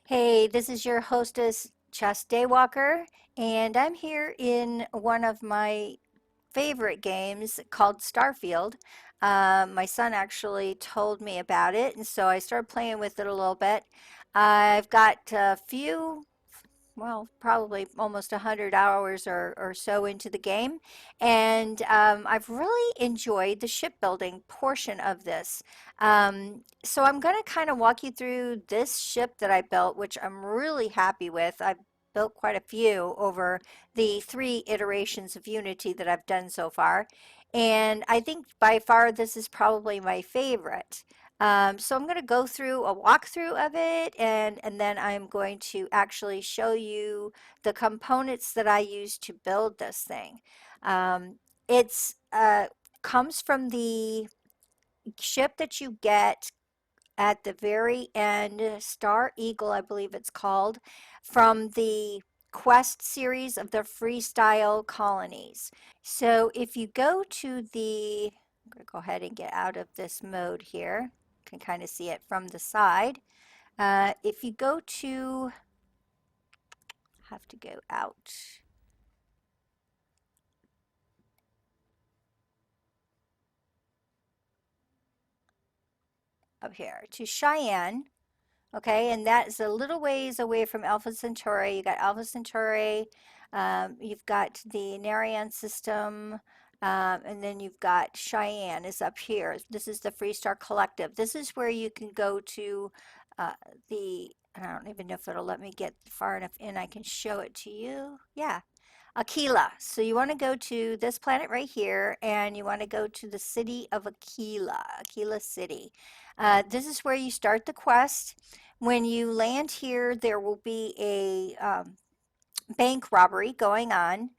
Hey, this is your hostess, Chess Daywalker, and I'm here in one of my favorite games called Starfield. My son actually told me about it, and so I started playing with it a little bit. I've got a few, well, probably almost 100 hours or so into the game. And I've really enjoyed the shipbuilding portion of this. So I'm going to kind of walk you through this ship that I built, which I'm really happy with. I've built quite a few over the 3 iterations of Unity that I've done so far. And I think by far this is probably my favorite. So I'm going to go through a walkthrough of it and then I'm going to actually show you the components that I use to build this thing. It's comes from the ship that you get at the very end, Star Eagle, I believe it's called, from the Quest series of the Freestyle Colonies. So if you go to the, I'm going to go ahead and get out of this mode here. You can kind of see it from the side. If you go to, have to go out up here to Cheyenne. Okay, and that's a little ways away from Alpha Centauri. You got Alpha Centauri, you've got the Narian system, and then you've got Cheyenne is up here. This is the Freestar Collective. This is where you can go to uh, I don't even know if it'll let me get far enough in. I can show it to you. Yeah, Aquila. So you want to go to this planet right here, and you want to go to the city of Aquila, Aquila City. This is where you start the quest. When you land here, there will be a bank robbery going on.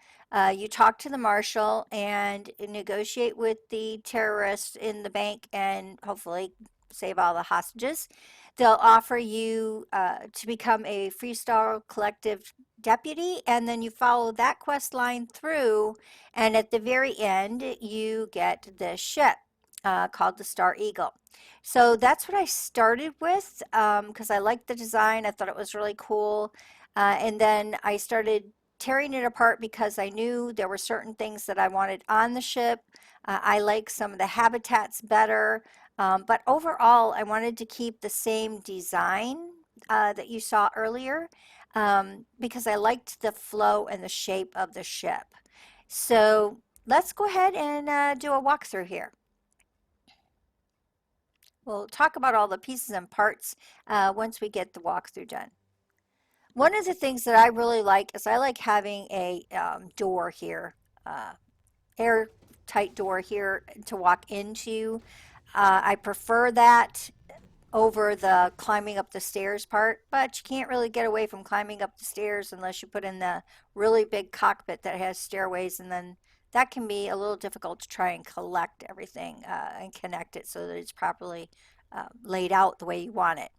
You talk to the marshal and negotiate with the terrorists in the bank and hopefully save all the hostages. They'll offer you to become a Freestyle Collective deputy, and then you follow that quest line through, and at the very end, you get the ship called the Star Eagle. So that's what I started with because I liked the design. I thought it was really cool. And then I started tearing it apart because I knew there were certain things that I wanted on the ship. I like some of the habitats better. But overall, I wanted to keep the same design that you saw earlier because I liked the flow and the shape of the ship. So let's go ahead and do a walkthrough here. We'll talk about all the pieces and parts once we get the walkthrough done. One of the things that I really like is I like having a door here, uh, airtight door here to walk into. I prefer that over the climbing up the stairs part, but you can't really get away from climbing up the stairs unless you put in the really big cockpit that has stairways, and then that can be a little difficult to try and collect everything and connect it so that it's properly laid out the way you want it.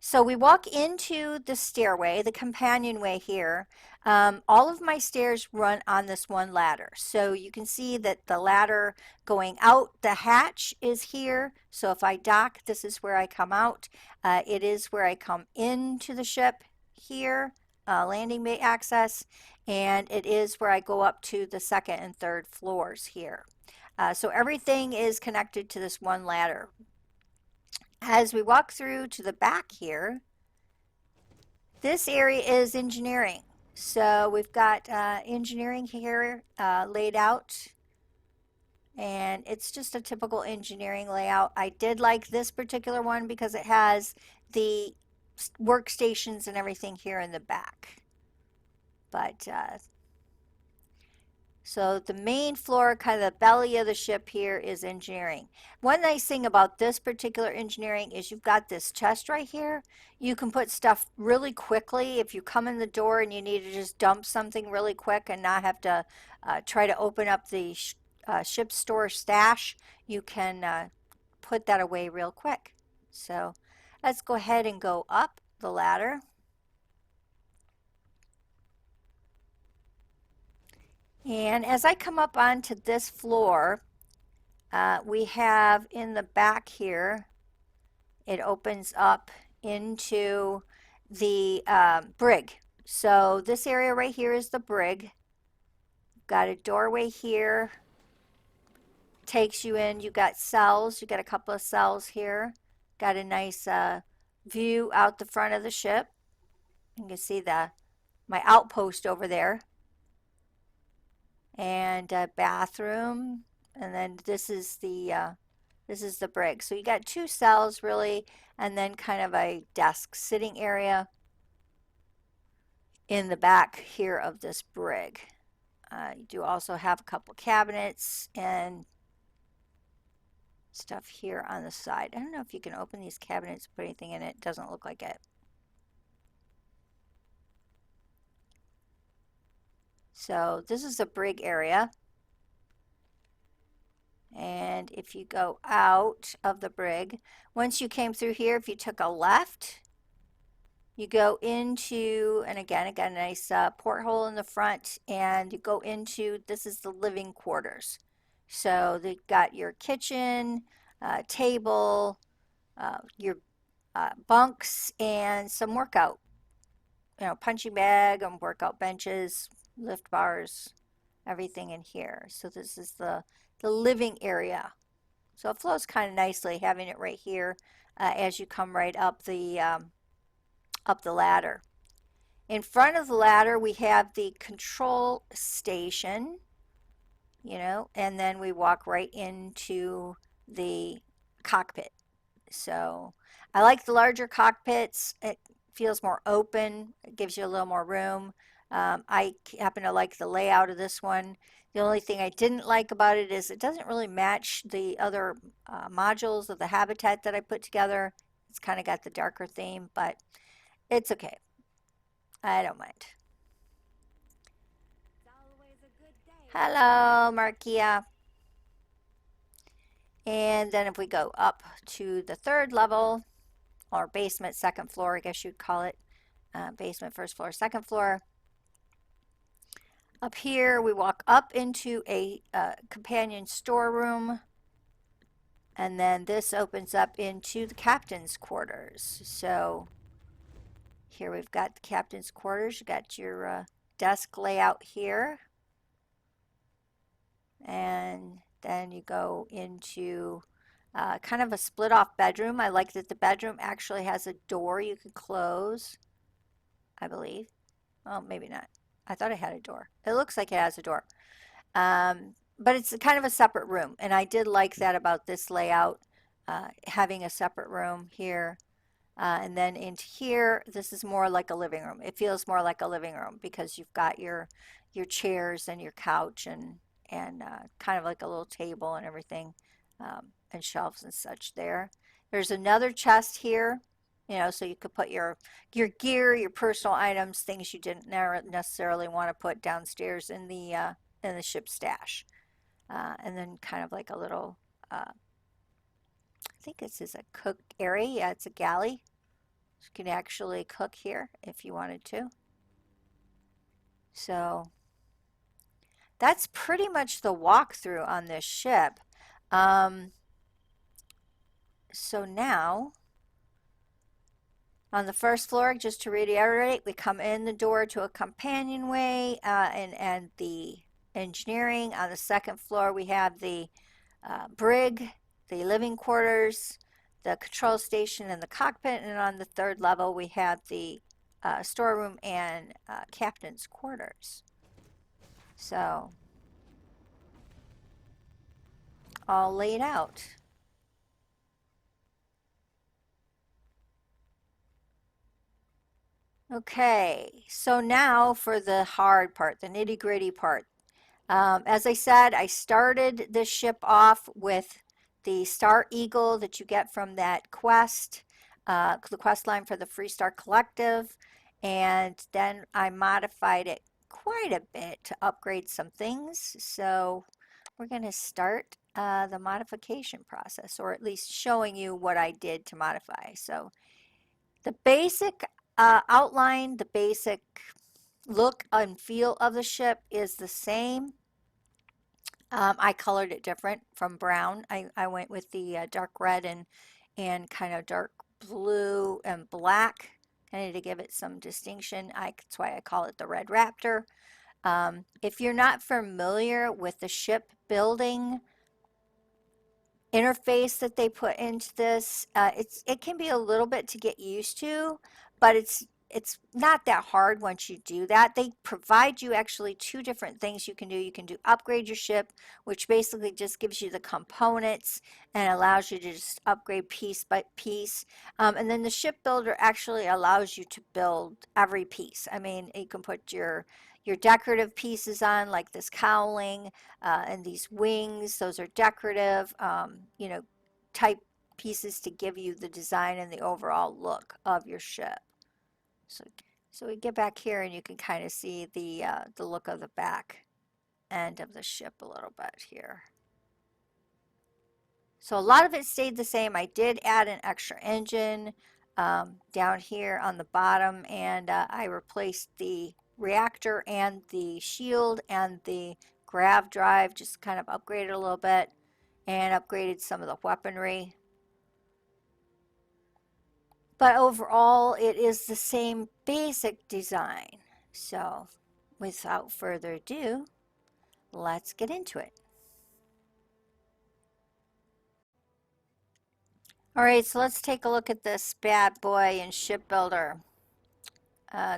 So we walk into the stairway, the companionway here. All of my stairs run on this one ladder. So you can see that the ladder going out, the hatch is here. So if I dock, this is where I come out. It is where I come into the ship here, landing bay access, and it is where I go up to the second and third floors here. So everything is connected to this one ladder. As we walk through to the back here, this area is engineering. So we've got engineering here laid out, and it's just a typical engineering layout. I did like this particular one because it has the workstations and everything here in the back. But so the main floor, kind of the belly of the ship here is engineering. One nice thing about this particular engineering is you've got this chest right here. You can put stuff really quickly if you come in the door and you need to just dump something really quick and not have to try to open up the ship store stash. You can put that away real quick. So let's go ahead and go up the ladder. And as I come up onto this floor, we have in the back here, it opens up into the brig. So this area right here is the brig. Got a doorway here, takes you in. You got cells. You got a couple of cells here. Got a nice view out the front of the ship. You can see my outpost over there, and a bathroom. And then this is the brig. So you got two cells really, and then kind of a desk sitting area in the back here of this brig. You do also have a couple cabinets and stuff here on the side. I don't know if you can open these cabinets, put anything in it. Doesn't look like it. So this is the brig area. And if you go out of the brig, once you came through here, if you took a left, you go into, and again, I got a nice porthole in the front, and you go into, this is the living quarters. So they've got your kitchen, table, your bunks, and some workout, punching bag and workout benches, lift bars, everything in here. So this is the living area. So it flows kind of nicely having it right here as you come right up the ladder. In front of the ladder, we have the control station, and then we walk right into the cockpit. So I like the larger cockpits. It feels more open. It gives you a little more room. I happen to like the layout of this one. The only thing I didn't like about it is it doesn't really match the other modules of the habitat that I put together. It's kind of got the darker theme, but it's okay. I don't mind. Hello, Markia. And then if we go up to the third level, or basement, second floor, I guess you'd call it, basement, first floor, second floor. Up here, we walk up into a companion storeroom, and then this opens up into the captain's quarters. So here we've got the captain's quarters. You got your desk layout here, and then you go into kind of a split off bedroom. I like that the bedroom actually has a door you can close, I believe. Oh, maybe not. I thought it had a door. It looks like it has a door. But it's kind of a separate room. And I did like that about this layout, having a separate room here. And then into here, this is more like a living room. It feels more like a living room because you've got your chairs and your couch and kind of like a little table and everything, and shelves and such there. There's another chest here, so you could put your gear, your personal items, things you didn't necessarily want to put downstairs in the ship stash. And then kind of like a little, I think this is a cook area. Yeah, it's a galley. You can actually cook here if you wanted to. So that's pretty much the walkthrough on this ship. Um, so now on the first floor, just to reiterate, we come in the door to a companionway and the engineering. On the second floor, we have the brig, the living quarters, the control station, and the cockpit. And on the third level, we have the storeroom and captain's quarters. So all laid out. Okay, so now for the hard part, the nitty gritty part. As I said, I started this ship off with the Star Eagle that you get from that quest, the quest line for the Freestar Collective, and then I modified it quite a bit to upgrade some things. So we're going to start the modification process, or at least showing you what I did to modify. So the basic outline, the basic look and feel of the ship is the same. I colored it different from brown. I went with the dark red and kind of dark blue and black, kind of to give it some distinction. That's why I call it the Red Raptor. If you're not familiar with the ship building interface that they put into this, it can be a little bit to get used to, but it's not that hard once you do that. They provide you actually two different things you can do. You can do upgrade your ship, which basically just gives you the components and allows you to just upgrade piece by piece. And then the ship builder actually allows you to build every piece. I mean, you can put your decorative pieces on, like this cowling, and these wings. Those are decorative, type pieces to give you the design and the overall look of your ship. So, so we get back here and you can kind of see the look of the back end of the ship a little bit here. So a lot of it stayed the same. I did add an extra engine down here on the bottom, and I replaced the reactor and the shield and the grav drive, just kind of upgraded a little bit and upgraded some of the weaponry. But overall, it is the same basic design. So without further ado, let's get into it. All right, so let's take a look at this bad boy in Shipbuilder.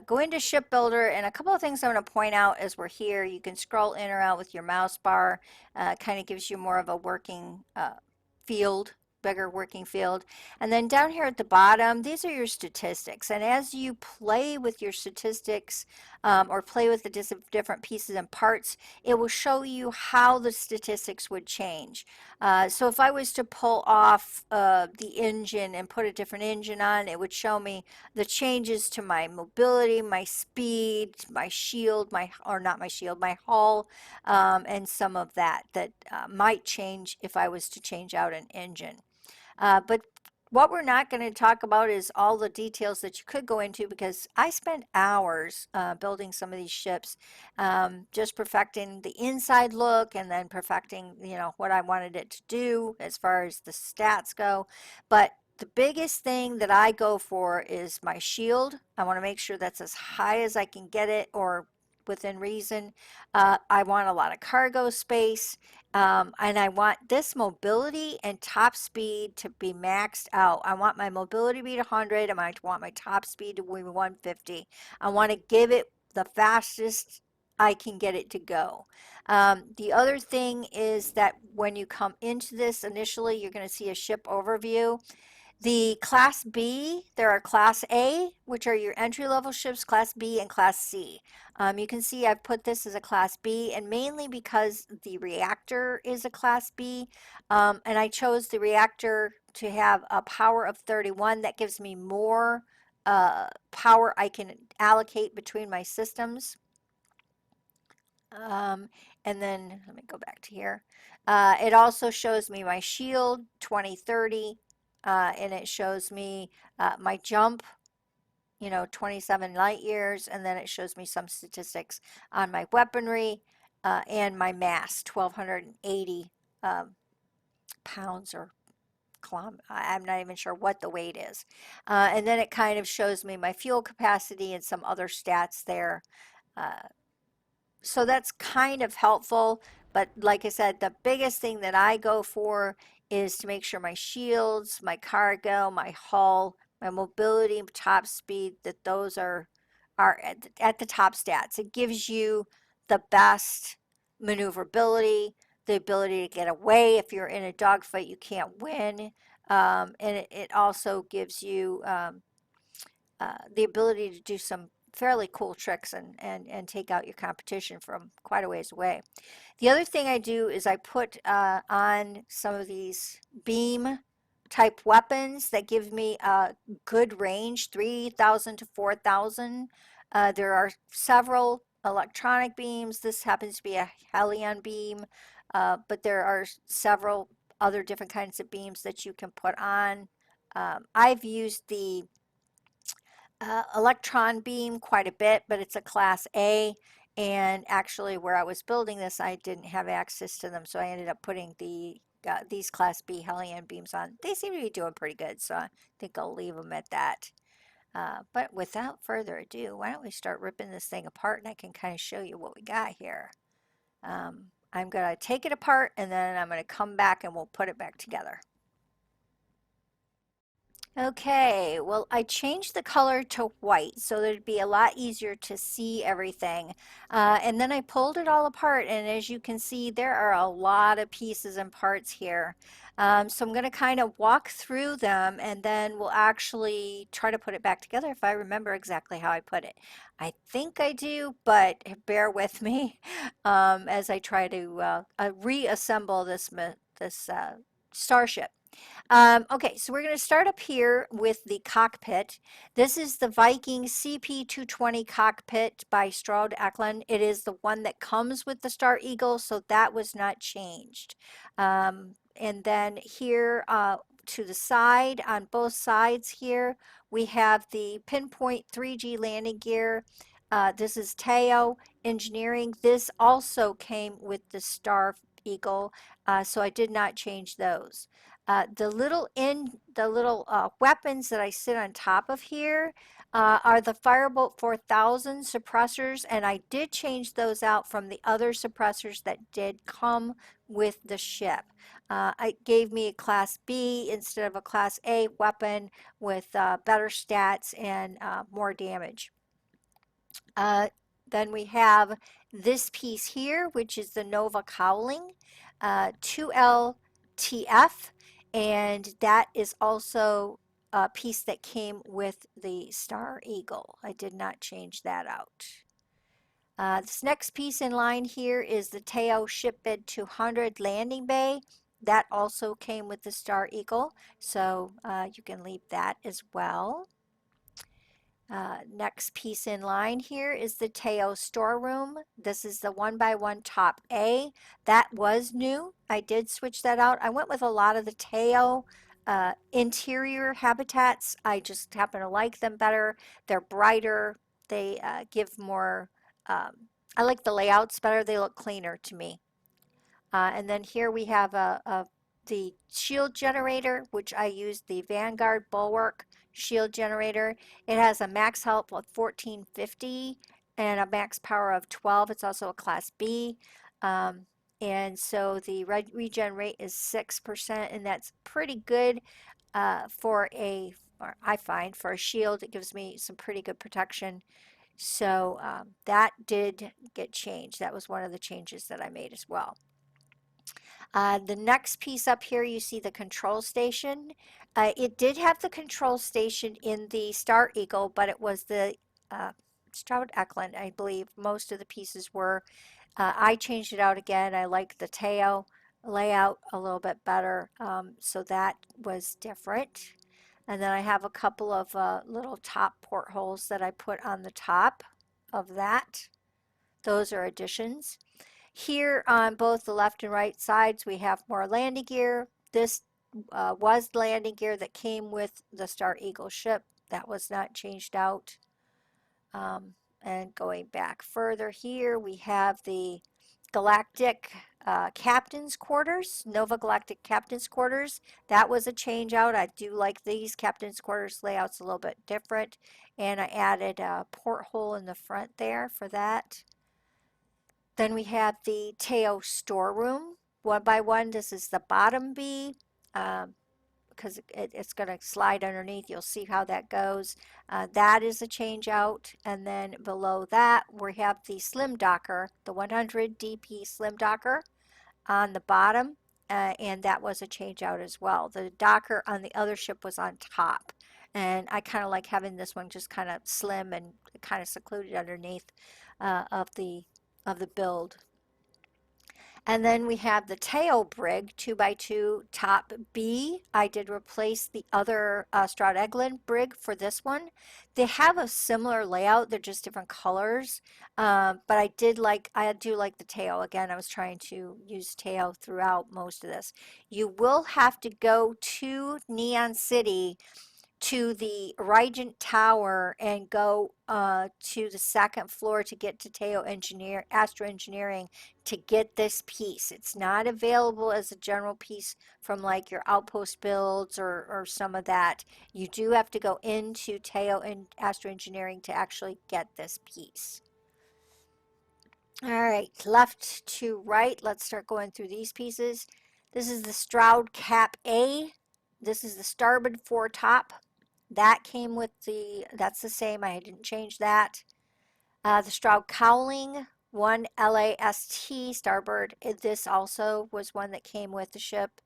Go into Shipbuilder, and a couple of things I'm going to point out as we're here. You can scroll in or out with your mouse bar. Kind of gives you more of a working field, bigger working field. And then down here at the bottom, these are your statistics. And as you play with your statistics or play with the different pieces and parts, it will show you how the statistics would change. So if I was to pull off the engine and put a different engine on, it would show me the changes to my mobility, my speed, my shield, or not my shield, my hull, and some of that might change if I was to change out an engine. But what we're not going to talk about is all the details that you could go into, because I spent hours building some of these ships, just perfecting the inside look and then perfecting, what I wanted it to do as far as the stats go. But the biggest thing that I go for is my shield. I want to make sure that's as high as I can get it, or within reason. I want a lot of cargo space. And I want this mobility and top speed to be maxed out. I want my mobility to be 100. I want my top speed to be 150. I want to give it the fastest I can get it to go. The other thing is that when you come into this initially, you're going to see a ship overview. The Class B, there are Class A, which are your entry-level ships, Class B and Class C. You can see I've put this as a Class B, and mainly because the reactor is a Class B, and I chose the reactor to have a power of 31. That gives me more power I can allocate between my systems. Um, and then let me go back to here. It also shows me my shield 2030, and it shows me my jump, 27 light years, and then it shows me some statistics on my weaponry and my mass, 1,280 pounds or I'm not even sure what the weight is. And then it kind of shows me my fuel capacity and some other stats there. Uh, so that's kind of helpful, but like I said, the biggest thing that I go for is to make sure my shields, my cargo, my hull, my mobility, top speed, that those are at the top stats. It gives you the best maneuverability, the ability to get away if you're in a dogfight you can't win, and it also gives you the ability to do some fairly cool tricks and take out your competition from quite a ways away. The other thing I do is I put on some of these beam type weapons that give me a good range, 3,000 to 4,000. There are several electronic beams. This happens to be a Helion beam, but there are several other different kinds of beams that you can put on. I've used the electron beam quite a bit, but it's a class A. And actually, where I was building this, I didn't have access to them, so I ended up putting these class B Helion beams on. They seem to be doing pretty good, so I think I'll leave them at that. But without further ado, why don't we start ripping this thing apart and I can kind of show you what we got here. I'm going to take it apart and then I'm going to come back and we'll put it back together. Okay, well, I changed the color to white so that it'd be a lot easier to see everything. And then I pulled it all apart, and as you can see, there are a lot of pieces and parts here. So I'm going to kind of walk through them, and then we'll actually try to put it back together if I remember exactly how I put it. I think I do, but bear with me as I try to reassemble this starship. Okay, so we're going to start up here with the cockpit. This is the Viking CP220 cockpit by Stroud Eklund. It is the one that comes with the Star Eagle, so that was not changed. And then here to the side, on both sides here, we have the Pinpoint 3G landing gear. This is Teo Engineering. This also came with the Star Eagle, so I did not change those. The little weapons that I sit on top of here are the Firebolt 4000 suppressors, and I did change those out from the other suppressors that did come with the ship. It gave me a Class B instead of a Class A weapon with better stats and more damage. Uh, then we have this piece here, which is the Nova Cowling 2LTF, and that is also a piece that came with the Star Eagle. I did not change that out. This next piece in line here is the Teo Shipbed 200 landing bay. That also came with the Star Eagle, so you can leave that as well. Next piece in line here is the Teo storeroom. This is the 1x1 top A. That was new. I did switch that out. I went with a lot of the Teo interior habitats. I just happen to like them better. They're brighter. They give more, I like the layouts better. They look cleaner to me. And then here we have the shield generator, which I used the Vanguard Bulwark shield generator. It has a max health of 1450 and a max power of 12. It's also a Class B. Um, and so the regen rate is 6%, and that's pretty good for or I find, for a shield. It gives me some pretty good protection. So that did get changed. That was one of the changes that I made as well. The next piece up here, you see the control station. It did have the control station in the Star Eagle, but it was the Stroud Eklund, I believe. Most of the pieces were. I changed it out again. I like the Teo layout a little bit better, so that was different. And then I have a couple of little top portholes that I put on the top of that. Those are additions. Here on both the left and right sides, we have more landing gear. This was landing gear that came with the Star Eagle ship. That was not changed out. And going back further here, we have the Galactic Captain's Quarters, Nova Galactic Captain's Quarters. That was a change out. I do like these Captain's Quarters layouts a little bit different. And I added a porthole in the front there for that. Then we have the Teo storeroom, 1x1. This is the bottom B because it's going to slide underneath. You'll see how that goes. That is a change out. And then below that, we have the slim docker, the 100 DP slim docker on the bottom. And that was a change out as well. The docker on the other ship was on top. And I kind of like having this one just kind of slim and kind of secluded underneath of the build. And then we have the tail brig 2x2 top B. I did replace the other Stroud Eklund brig for this one. They have a similar layout, they're just different colors. But I do like the tail. Again, I was trying to use tail throughout most of this. You will have to go to Neon City to the Regent Tower and go to the second floor to get to Astro Engineering to get this piece. It's not available as a general piece from like your Outpost builds or some of that. You do have to go into Teo and Astro Engineering to actually get this piece. All right, left to right, let's start going through these pieces. This is the Stroud Cap A. This is the starboard foretop. That came with that's the same, I didn't change that. The Stroud Cowling, 1 LAST starboard. This also was one that came with the ship.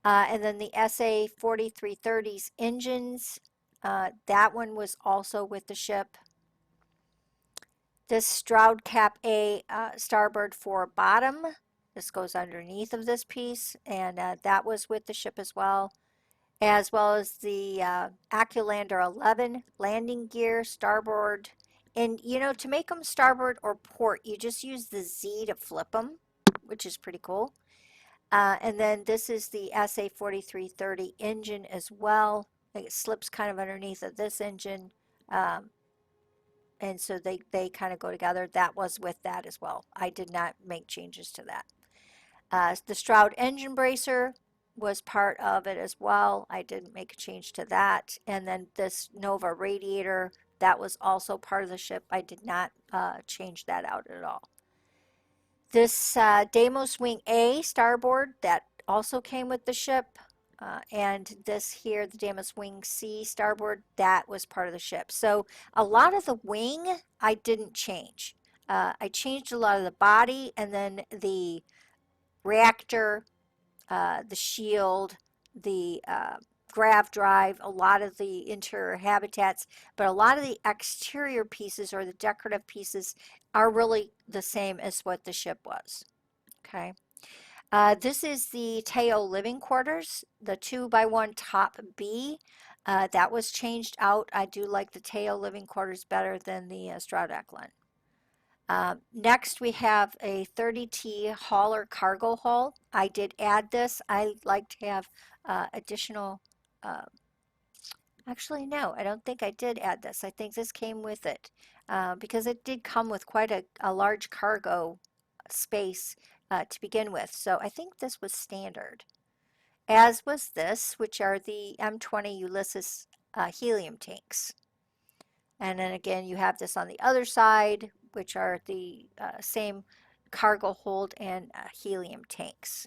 And then the SA 4330's engines, that one was also with the ship. This Stroud Cap A starboard fore bottom. This goes underneath of this piece, and that was with the ship as well as the Aculander 11 landing gear starboard. And you know, to make them starboard or port, you just use the Z to flip them, which is pretty cool. And then this is the SA 4330 engine as well. It slips kind of underneath of this engine. Um, and so they kind of go together. That was with that as well. I did not make changes to that. The Stroud engine bracer was part of it as well. I didn't make a change to that. And then this Nova radiator, that was also part of the ship. I did not change that out at all. This Deimos Wing A starboard, that also came with the ship. And this here, the Deimos Wing C starboard, that was part of the ship. So a lot of the wing I didn't change. I changed a lot of the body, and then the reactor, the shield, the grav drive, a lot of the interior habitats, but a lot of the exterior pieces or the decorative pieces are really the same as what the ship was. Okay. This is the Teo living quarters, the 2x1 top B. That was changed out. I do like the Teo living quarters better than the Stroud Eklund. Next, we have a 30T hauler cargo hull. I did add this. I like to have additional, uh, actually, no, I don't think I did add this. I think this came with it because it did come with quite a large cargo space to begin with. So I think this was standard, as was this, which are the M20 Ulysses helium tanks. And then again, you have this on the other side, which are the same cargo hold and helium tanks.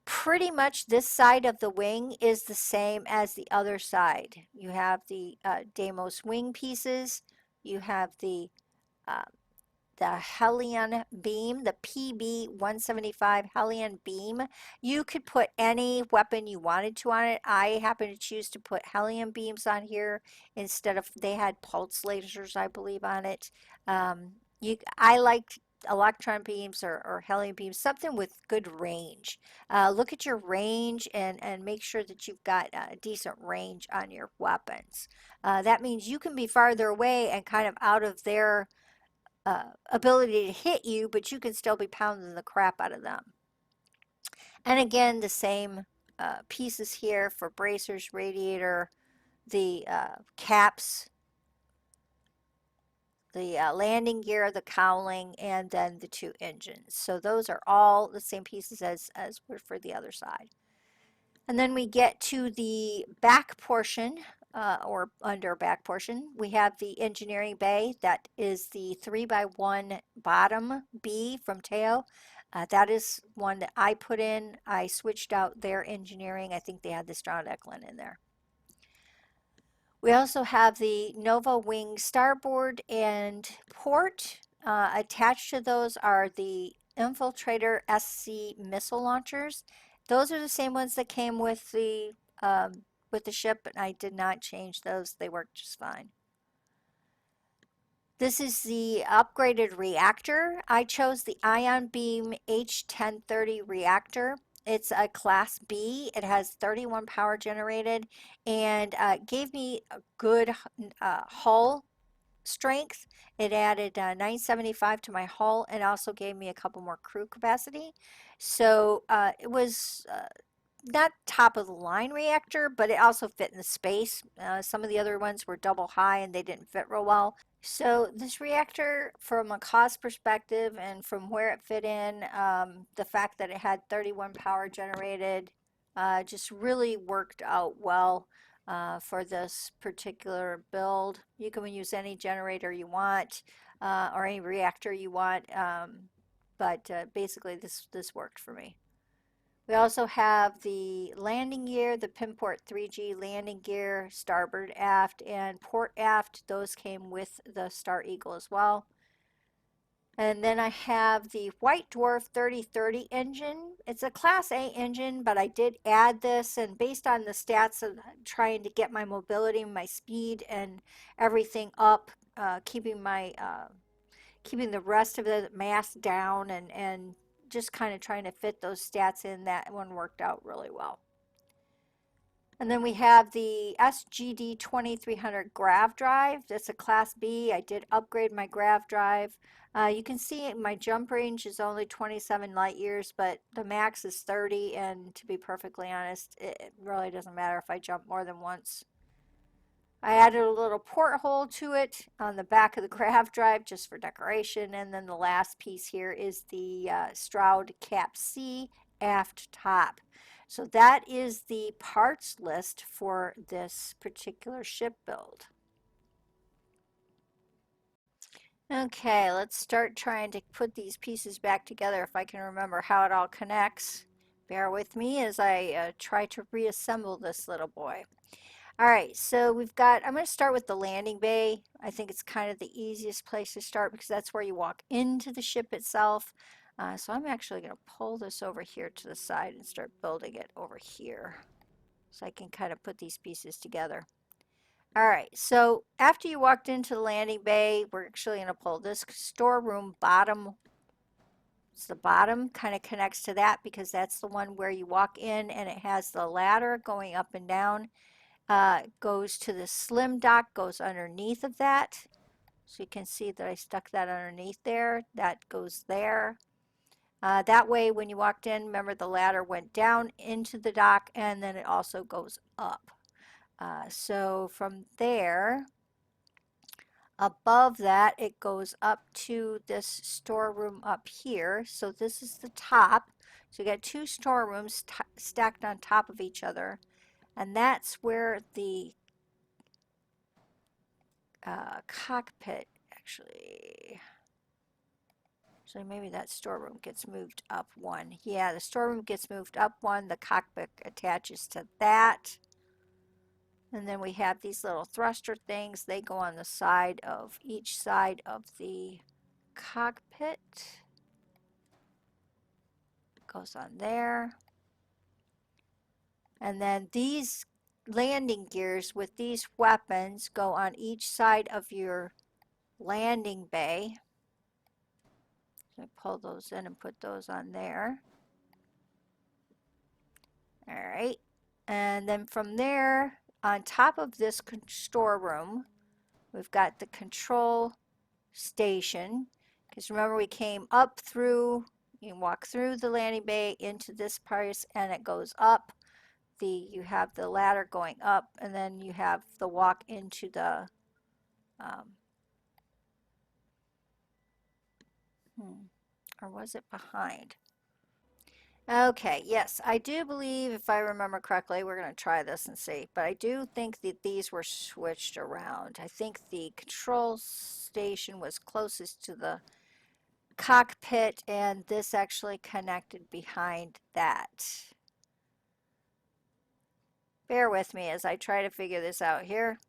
Pretty much this side of the wing is the same as the other side. You have the Deimos wing pieces. You have uh, the Hellion beam, the PB-175 Hellion beam. You could put any weapon you wanted to on it. I happen to choose to put Hellion beams on here instead of, they had pulse lasers, I believe, on it. I liked electron beams or Hellion beams, something with good range. Look at your range and make sure that you've got a decent range on your weapons. That means you can be farther away and kind of out of their ability to hit you, but you can still be pounding the crap out of them. And again, the same pieces here for bracers, radiator, the caps, the landing gear, the cowling, and then the two engines. So those are all the same pieces as were for the other side. And then we get to the back portion, or under back portion. We have the engineering bay. That is the 3x1 bottom B from Teo. That is one that I put in. I switched out their engineering. I think they had the Stroud Eklund in there. We also have the Nova Wing starboard and port. Attached to those are the Infiltrator SC missile launchers. Those are the same ones that came with the ship, and I did not change those. They work just fine. This is the upgraded reactor. I chose the Ion Beam H1030 reactor. It's a class B. It has 31 power generated and gave me a good hull strength. It added 975 to my hull and also gave me a couple more crew capacity. So it was not top of the line reactor, but it also fit in the space. Some of the other ones were double high and they didn't fit real well. So this reactor, from a cost perspective and from where it fit in, the fact that it had 31 power generated, just really worked out well for this particular build. You can use any generator you want or any reactor you want, but basically this worked for me. We also have the landing gear, the Pinport 3G landing gear, starboard aft, and port aft. Those came with the Star Eagle as well. And then I have the White Dwarf 3030 engine. It's a Class A engine, but I did add this, and based on the stats of trying to get my mobility, my speed, and everything up, keeping the rest of the mass down and just kind of trying to fit those stats in, that one worked out really well. And then we have the SGD 2300 grav drive. That's a Class B. I did upgrade my grav drive. You can see my jump range is only 27 light years, but the max is 30. And to be perfectly honest, it really doesn't matter if I jump more than once. I added a little porthole to it on the back of the grav drive just for decoration. And then the last piece here is the Stroud Cap C aft top. So that is the parts list for this particular ship build. Okay, let's start trying to put these pieces back together if I can remember how it all connects. Bear with me as I try to reassemble this little boy. All right, so I'm going to start with the landing bay. I think it's kind of the easiest place to start because that's where you walk into the ship itself. So I'm actually going to pull this over here to the side and start building it over here so I can kind of put these pieces together. All right, so after you walked into the landing bay, we're actually going to pull this storeroom bottom. It's the bottom kind of connects to that because that's the one where you walk in and it has the ladder going up and down. Goes to the slim dock, goes underneath of that. So you can see that I stuck that underneath there. That goes there. That way, when you walked in, remember the ladder went down into the dock and then it also goes up. So from there, above that, it goes up to this storeroom up here. So this is the top. So you got two storerooms stacked on top of each other. And that's where the cockpit actually. So maybe that storeroom gets moved up one. Yeah, the storeroom gets moved up one. The cockpit attaches to that. And then we have these little thruster things. They go on the side of each side of the cockpit. Goes on there. And then these landing gears with these weapons go on each side of your landing bay. So pull those in and put those on there. All right. And then from there, on top of this storeroom, we've got the control station. Because remember, we came up through, you walk through the landing bay into this part, and it goes up. You have the ladder going up, and then you have the walk into the or was it behind? Okay, yes, I do believe, if I remember correctly, we're going to try this and see, but I do think that these were switched around. I think the control station was closest to the cockpit, and this actually connected behind that. Bear with me as I try to figure this out here.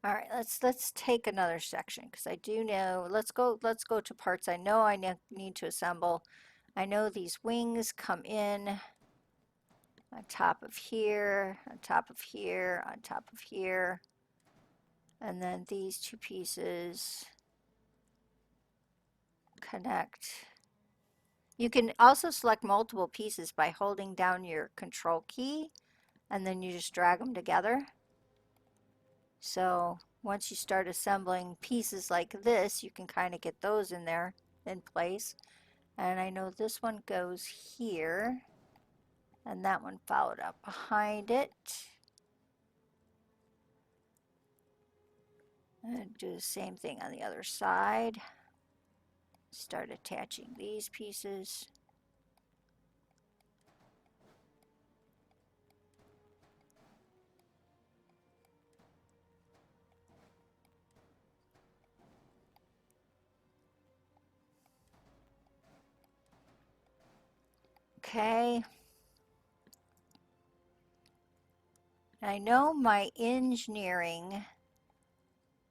All right, let's take another section because I do know. Let's go to parts I know I need to assemble. I know these wings come in on top of here, on top of here, on top of here, and then these two pieces connect. You can also select multiple pieces by holding down your control key, and then you just drag them together. So once you start assembling pieces like this, you can kind of get those in there in place. And I know this one goes here, and that one followed up behind it. And do the same thing on the other side. Start attaching these pieces. Okay. I know my engineering,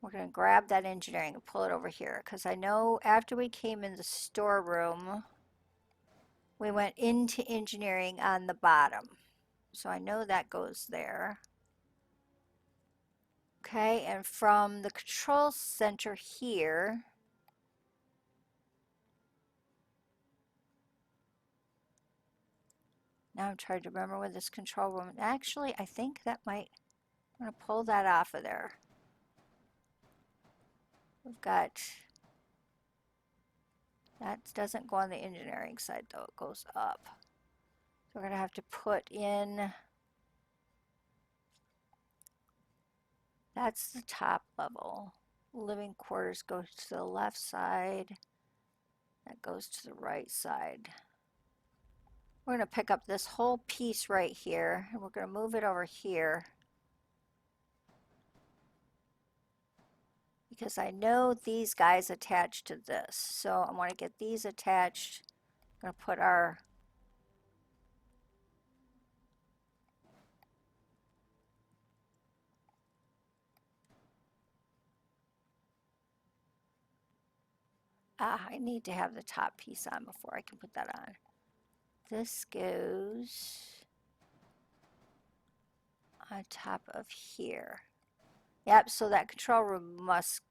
we're going to grab that engineering and pull it over here because I know after we came in the storeroom, we went into engineering on the bottom. So I know that goes there. Okay, and from the control center here, now I'm trying to remember where this control room, actually I think that might, I'm going to pull that off of there. We've got, that doesn't go on the engineering side though, it goes up. So we're going to have to put in, that's the top level. Living quarters go to the left side, that goes to the right side. We're going to pick up this whole piece right here and we're going to move it over here because I know these guys attach to this. So I want to get these attached. I'm going to put our I need to have the top piece on before I can put that on. This goes on top of here. Yep, so that control room must,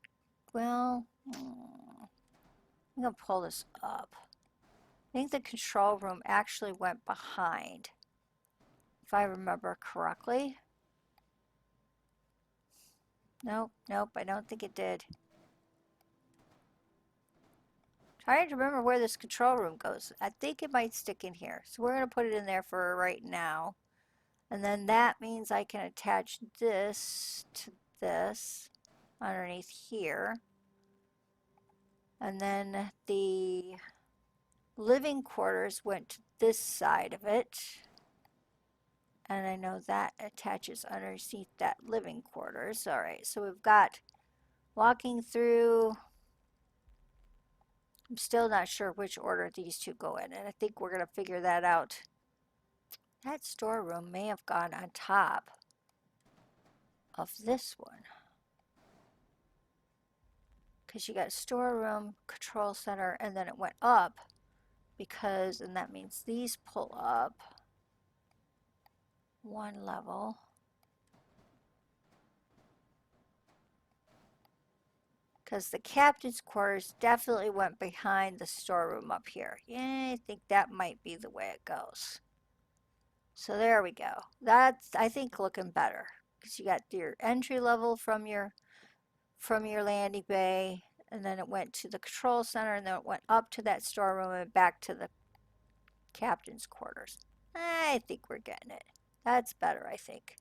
well, I'm going to pull this up. I think the control room actually went behind, if I remember correctly. Nope, nope, I don't think it did. Trying to remember where this control room goes. I think it might stick in here. So we're going to put it in there for right now. And then that means I can attach this to this underneath here. And then the living quarters went to this side of it. And I know that attaches underneath that living quarters. All right, so we've got walking through. I'm still not sure which order these two go in, and I think we're going to figure that out. That storeroom may have gone on top of this one. Because you got storeroom, control center, and then it went up because, and that means these pull up one level. Because the captain's quarters definitely went behind the storeroom up here. Yeah, I think that might be the way it goes. So there we go. That's, I think, looking better. Because you got your entry level from your landing bay, and then it went to the control center, and then it went up to that storeroom and back to the captain's quarters. I think we're getting it. That's better, I think.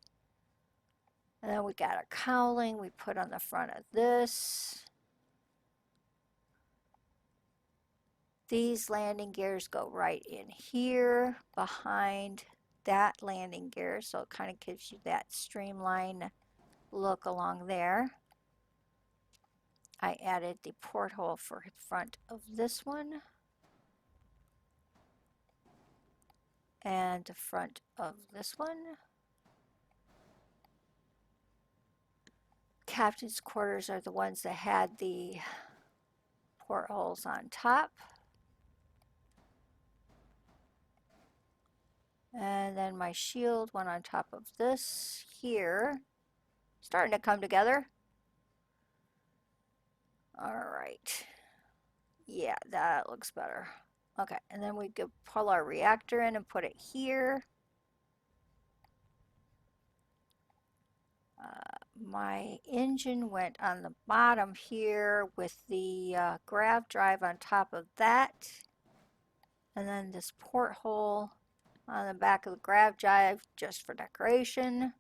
And then we got our cowling we put on the front of this. These landing gears go right in here behind that landing gear, so it kind of gives you that streamline look along there. I added the porthole for the front of this one and the front of this one. Captain's quarters are the ones that had the portholes on top. And then my shield went on top of this here. Starting to come together. All right. Yeah, that looks better. Okay, and then we could pull our reactor in and put it here. My engine went on the bottom here with the grav drive on top of that. And then this porthole on the back of the grav drive just for decoration.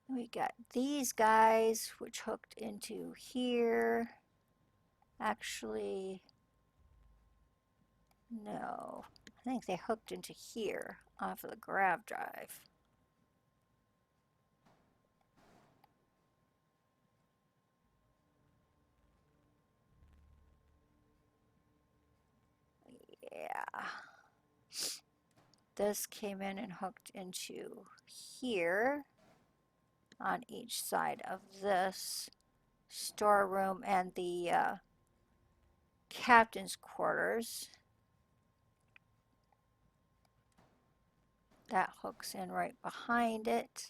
We got these guys which hooked into here. Actually, no. I think they hooked into here off of the grav drive. Yeah. This came in and hooked into here on each side of this storeroom and the captain's quarters. That hooks in right behind it.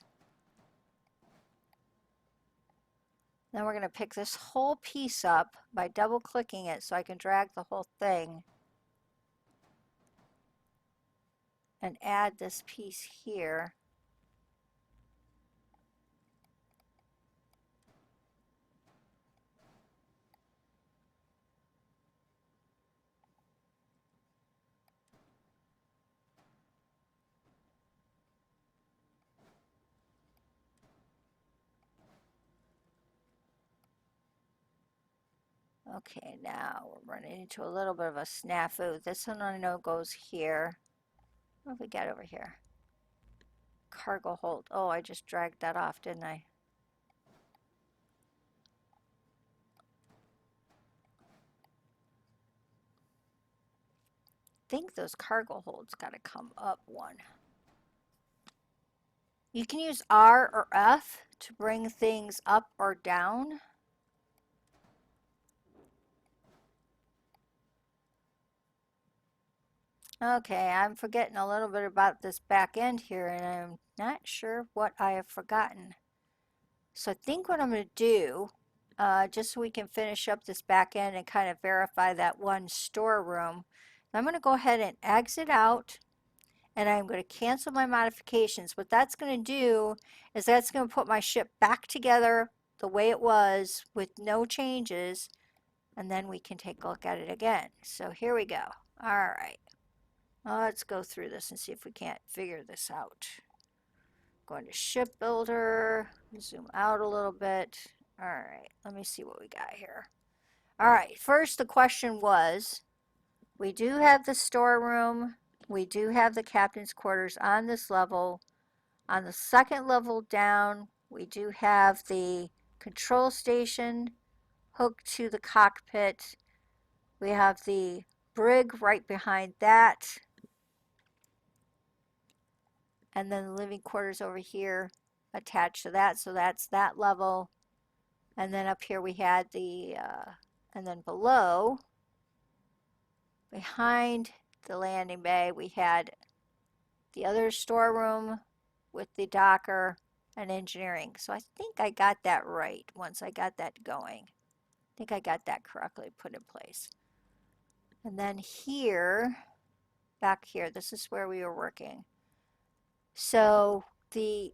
Then we're going to pick this whole piece up by double clicking it so I can drag the whole thing and add this piece here. Okay, now we're running into a little bit of a snafu. This one I know goes here. What have we got over here? Cargo hold. Oh, I just dragged that off, didn't I? Think those cargo holds got to come up one. You can use R or F to bring things up or down. Okay, I'm forgetting a little bit about this back end here, and I'm not sure what I have forgotten. So I think what I'm going to do, just so we can finish up this back end and kind of verify that one storeroom, I'm going to go ahead and exit out, and I'm going to cancel my modifications. What that's going to do is that's going to put my ship back together the way it was with no changes, and then we can take a look at it again. So here we go. All right. Let's go through this and see if we can't figure this out. Going to shipbuilder, zoom out a little bit. All right, let me see what we got here. All right, first the question was, we do have the storeroom, we do have the captain's quarters on this level. On the second level down, we do have the control station hooked to the cockpit. We have the brig right behind that. And then the living quarters over here attached to that, so that's that level. And then up here we had the, and then below, behind the landing bay, we had the other storeroom with the docker and engineering. So I think I got that right once I got that going. I think I got that correctly put in place. And then here, back here, this is where we were working. So the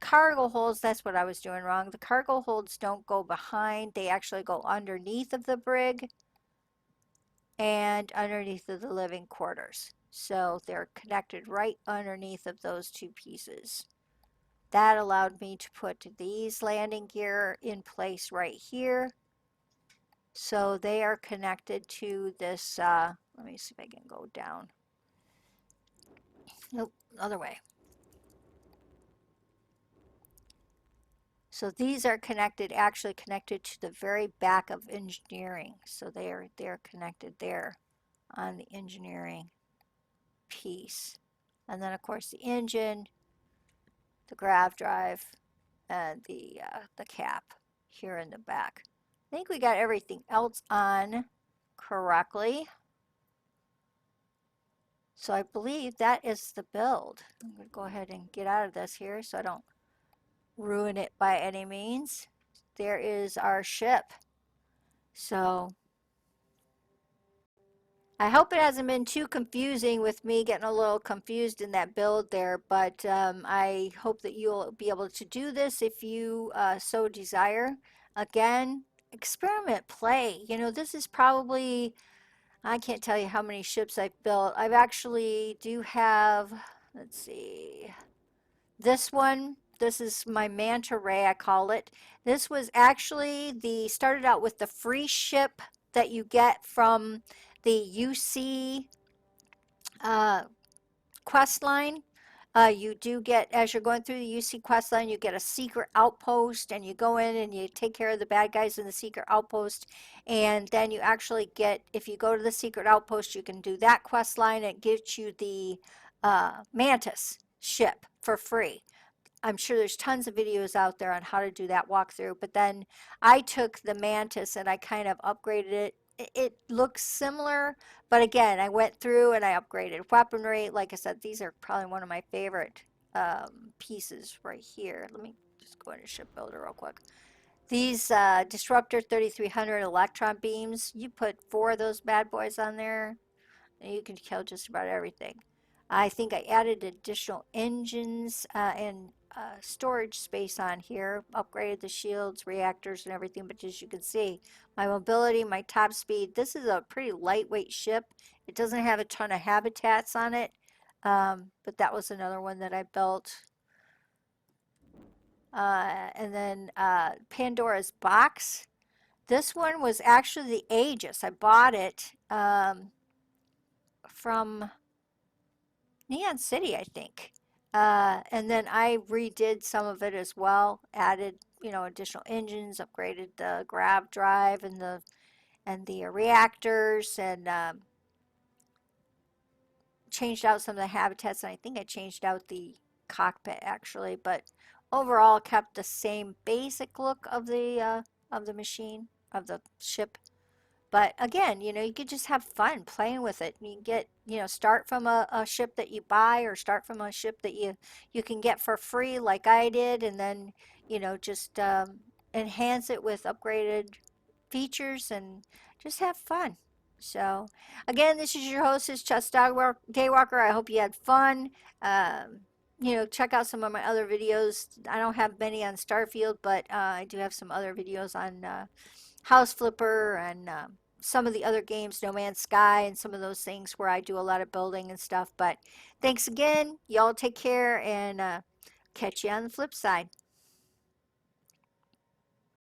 cargo holds, that's what I was doing wrong. The cargo holds don't go behind, they actually go underneath of the brig and underneath of the living quarters. So they're connected right underneath of those two pieces. That allowed me to put these landing gear in place right here. So they are connected to this, let me see if I can go down. Nope, other way. So these are connected, actually connected to the very back of engineering. So they're connected there on the engineering piece. And then of course the engine, the grav drive, and the cap here in the back. I think we got everything else on correctly. So I believe that is the build. I'm going to go ahead and get out of this here so I don't ruin it by any means. There is our ship. So I hope it hasn't been too confusing with me getting a little confused in that build there, but I hope that you'll be able to do this if you so desire. Again, experiment, play. This is probably, I can't tell you how many ships I've built. I've actually do have, let's see, this one. This is my manta ray, I call it. This was actually started out with the free ship that you get from the UC uh, quest line. You do get, as you're going through the UC quest line, you get a secret outpost, and you go in and you take care of the bad guys in the secret outpost. And then you actually get, if you go to the secret outpost, you can do that quest line. It gives you the Mantis ship for free. I'm sure there's tons of videos out there on how to do that walkthrough, but then I took the Mantis and I kind of upgraded it. It looks similar, but again, I went through and I upgraded weaponry. Like I said, these are probably one of my favorite pieces right here. Let me just go into shipbuilder real quick. These Disruptor 3300 electron beams, you put 4 of those bad boys on there, and you can kill just about everything. I think I added additional engines and storage space on here, upgraded the shields, reactors, and everything. But as you can see, my mobility, my top speed, this is a pretty lightweight ship. It doesn't have a ton of habitats on it, but that was another one that I built. And then Pandora's Box. This one was actually the Aegis. I bought it from Neon City, I think. And then I redid some of it as well, added, additional engines, upgraded the grav drive and the reactors, and changed out some of the habitats. And I think I changed out the cockpit actually, but overall kept the same basic look of the machine, of the ship. But again, you could just have fun playing with it. You can get, start from a ship that you buy, or start from a ship that you can get for free like I did, and then, just enhance it with upgraded features and just have fun. So again, this is your host, is Chess Daywalker. I hope you had fun. Um, check out some of my other videos. I don't have many on Starfield, but I do have some other videos on House Flipper and some of the other games, No Man's Sky, and some of those things where I do a lot of building and stuff. But thanks again. Y'all take care, and catch you on the flip side.